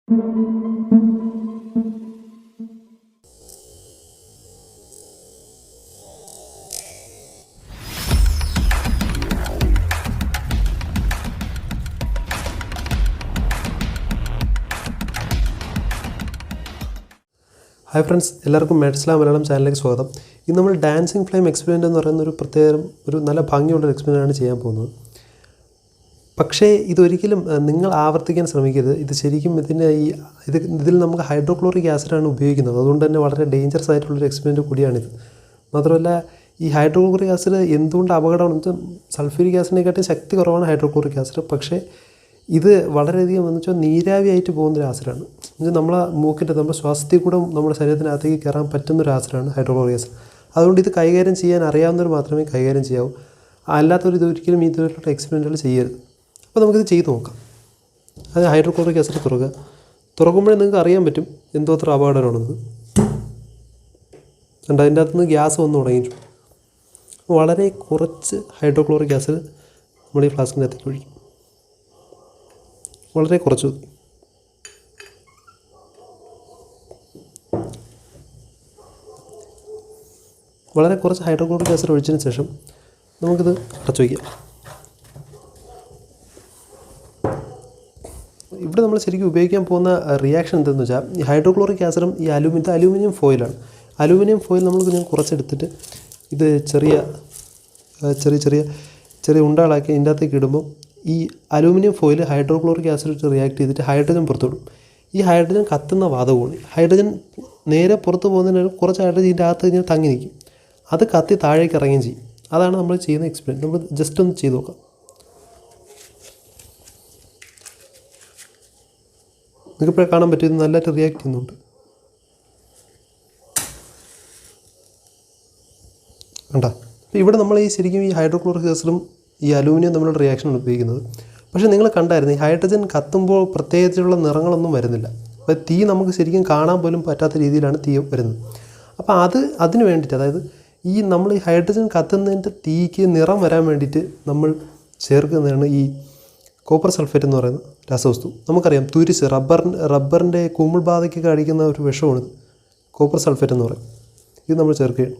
Hi friends, എല്ലാവർക്കും മാത്രിക്സ്ലാബ് മലയാളം ചാനലിലേക്ക് സ്വാഗതം. ഇന്ന് നമ്മൾ ഡാൻസിങ് ഫ്ലെയിം എക്സ്പെരിമെൻ്റ് എന്ന് പറയുന്ന ഒരു നല്ല ഭംഗിയുള്ള എക്സ്പെരിമെൻ്റാണ് ചെയ്യാൻ പോകുന്നത്. പക്ഷേ ഇതൊരിക്കലും നിങ്ങൾ ആവർത്തിക്കാൻ ശ്രമിക്കരുത്. ഇത് ശരിക്കും ഇതിൽ നമുക്ക് ഹൈഡ്രോക്ലോറിക് ആസിഡാണ് ഉപയോഗിക്കുന്നത്. അതുകൊണ്ട് തന്നെ വളരെ ഡേഞ്ചറസ് ആയിട്ടുള്ളൊരു എക്സ്പെരിമെൻ്റ് കൂടിയാണിത്. മാത്രമല്ല, ഈ ഹൈഡ്രോക്ലോറിക് ആസിഡ് എന്തുകൊണ്ട് അപകടമാണെന്ന് വെച്ചാൽ സൾഫ്യൂരിക് ആസിഡിനെക്കാട്ടി ശക്തി കുറവാണ് ഹൈഡ്രോക്ലോറിക് ആസിഡ്. പക്ഷേ ഇത് വളരെയധികം എന്ന് വെച്ചാൽ നീരാവിയായിട്ട് പോകുന്നൊരു ആസിഡാണ്. എന്നുവെച്ചാൽ നമ്മളെ മൂക്കിൻ്റെ നമ്മുടെ ശ്വാസത്തിൽ കൂടെ നമ്മുടെ ശരീരത്തിനകത്തേക്ക് കയറാൻ പറ്റുന്നൊരു ആസിഡാണ് ഹൈഡ്രോക്ലോറിക് ആസിഡ്. അതുകൊണ്ട് ഇത് കൈകാര്യം ചെയ്യാൻ അറിയാവുന്നവർ മാത്രമേ കൈകാര്യം ചെയ്യാവൂ. അല്ലാത്തവർ ഇതൊരിക്കലും ഇതുപോലുള്ള എക്സ്പെരിമെൻറ്റുകൾ ചെയ്യരുത്. അപ്പോൾ നമുക്കിത് ചെയ്ത് നോക്കാം. അത് ഹൈഡ്രോക്ലോറിക് ആസിഡ് തുറക്കുമ്പോഴേ നിങ്ങൾക്ക് അറിയാൻ പറ്റും എന്തോ അത്ര അപകടമാണെന്ന്. കണ്ട, അതിൻ്റെ അകത്തുനിന്ന് ഗ്യാസ് വന്ന് തുടങ്ങിയിട്ടുണ്ട്. വളരെ കുറച്ച് ഹൈഡ്രോക്ലോറിക് ആസിഡ് നമ്മൾ ഈ ഫ്ലാസ്കിൻ്റെ അകത്തേക്ക് ഒഴിക്കും. വളരെ കുറച്ച് മതി. വളരെ കുറച്ച് ഹൈഡ്രോക്ലോറിക് ആസിഡ് ഒഴിച്ചതിന് ശേഷം നമുക്കിത് അടച്ചു വയ്ക്കാം. ഇവിടെ നമ്മൾ ശരിക്കും ഉപയോഗിക്കാൻ പോകുന്ന റിയാക്ഷൻ എന്തെന്ന് വെച്ചാൽ, ഈ ഹൈഡ്രോക്ലോറിക് ആസിഡും ഈ അലൂമിനിയം ഫോയിലാണ്. അലൂമിനിയം ഫോയിൽ ഞാൻ കുറച്ചെടുത്തിട്ട് ഇത് ചെറിയ ഉണ്ടകളാക്കി ഇതിൻ്റെ അകത്തേക്ക് ഇടുമ്പോൾ ഈ aluminium foil hydrochloric acid react ചെയ്തിട്ട് ഹൈഡ്രജൻ പുറത്തുവിടും. ഈ ഹൈഡ്രജൻ കത്തുന്ന വാതകമാണ്. ഹൈഡ്രജൻ നേരെ പുറത്ത് പോകുന്നതിന് കുറച്ച് ഹൈഡ്രജൻ ഇതിൻ്റെ അകത്ത് ഇങ്ങനെ തങ്ങി നിൽക്കും. അത് കത്തി താഴേക്ക് ഇറങ്ങുകയും ചെയ്യും. അതാണ് നമ്മൾ ചെയ്യുന്ന എക്സ്പെരിമെൻറ്റ്. നമ്മൾ ജസ്റ്റ് ഒന്ന് ചെയ്ത് നോക്കാം. നിങ്ങൾക്കിപ്പോഴേ കാണാൻ പറ്റും, ഇത് നല്ലതായിട്ട് റിയാക്ട് ചെയ്യുന്നുണ്ട്. കണ്ടോ? അപ്പോൾ ഇവിടെ നമ്മൾ ശരിക്കും ഈ ഹൈഡ്രോക്ലോറിക് ആസിഡും ഈ അലൂമിനിയം തമ്മിലുള്ള റിയാക്ഷനാണ് ഉപയോഗിക്കുന്നത്. പക്ഷേ നിങ്ങൾ കണ്ടായിരുന്നു, ഈ ഹൈഡ്രജൻ കത്തുമ്പോൾ പ്രത്യേകിച്ചുള്ള നിറങ്ങളൊന്നും വരുന്നില്ല. അപ്പോൾ തീ നമുക്ക് ശരിക്കും കാണാൻ പോലും പറ്റാത്ത രീതിയിലാണ് തീ വരുന്നത്. അപ്പോൾ അതിന് വേണ്ടിയിട്ട്, അതായത് നമ്മൾ ഈ ഹൈഡ്രജൻ കത്തുന്നതിൻ്റെ തീക്ക് നിറം വരാൻ വേണ്ടിയിട്ട് നമ്മൾ ചേർക്കുന്നതാണ് ഈ കോപ്പർ സൾഫേറ്റ് എന്ന് പറയുന്ന രാസവസ്തു. നമുക്കറിയാം, തുരിശ് റബ്ബറിൻ്റെ കുമിൾ ബാധയ്ക്കൊക്കെ അടിക്കുന്ന ഒരു വിഷമാണിത്. കോപ്പർ സൾഫേറ്റ് എന്ന് പറയും. ഇത് നമ്മൾ ചേർക്കുകയാണ്.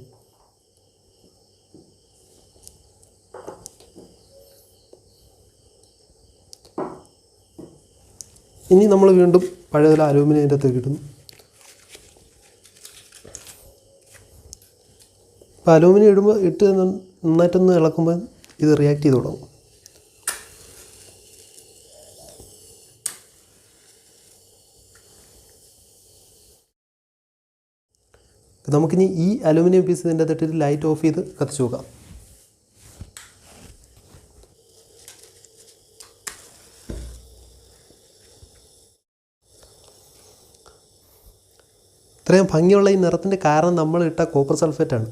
ഇനി നമ്മൾ വീണ്ടും പഴയതുപോലെ അലൂമിനിയത്തിൻ്റെ അകത്തേക്ക് ഇടുന്നു. അപ്പോൾ അലൂമിനിയം ഇട്ട് നന്നായിട്ടൊന്ന് ഇളക്കുമ്പോൾ ഇത് റിയാക്ട് ചെയ്ത് തുടങ്ങും. നമുക്കിനി ഈ അലൂമിനിയം പീസ് ഇതിൻ്റെ അകത്തിട്ട് ലൈറ്റ് ഓഫ് ചെയ്ത് കത്തിച്ച് നോക്കാം. ഇത്രയും ഭംഗിയുള്ള ഈ നിറത്തിൻ്റെ കാരണം നമ്മൾ ഇട്ട കോപ്പർ സൾഫേറ്റാണ്.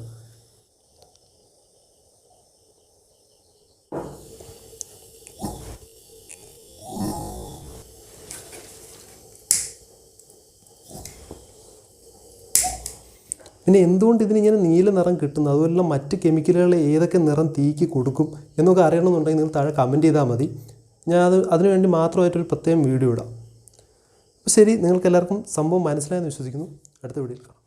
പിന്നെ എന്തുകൊണ്ട് ഇതിനിങ്ങനെ നീല നിറം കിട്ടുന്നു, അതുപോലെ മറ്റ് കെമിക്കലുകൾ ഏതൊക്കെ നിറം തീക്ക് കൊടുക്കും എന്നൊക്കെ അറിയണമെന്നുണ്ടെങ്കിൽ നിങ്ങൾ താഴെ കമൻറ്റ് ചെയ്താൽ മതി. ഞാൻ അതിനുവേണ്ടി മാത്രമായിട്ടൊരു പ്രത്യേകം വീഡിയോ ഇടാം. അപ്പോൾ ശരി, നിങ്ങൾക്ക് എല്ലാവർക്കും സംഭവം മനസ്സിലായെന്ന് വിശ്വസിക്കുന്നു. അടുത്ത വീഡിയോയിൽ കാണാം.